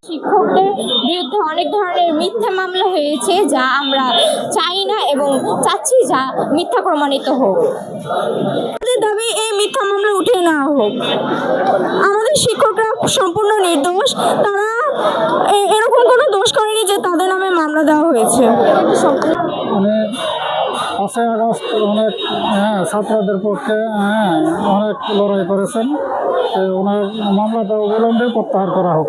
শিক্ষকদের বিরুদ্ধে অনেক ধরনের মিথ্যা মামলা হয়েছে, যা আমরা চাই না এবং চাচ্ছি যা মিথ্যা প্রমাণিত হোক। আমাদের দাবি এই মিথ্যা মামলা উঠিয়ে নেওয়া হোক। আমাদের শিক্ষকরা সম্পূর্ণ নির্দোষ, তারা এরকম কোনো দোষ করেনি যে তাদের নামে মামলা দেওয়া হয়েছে। মানে 5ই আগস্ট অনেক ছাত্রদের পক্ষে অনেক লড়াই করেছেন, ওনার মামলাটা অবিলম্বে প্রত্যাহার করা হোক।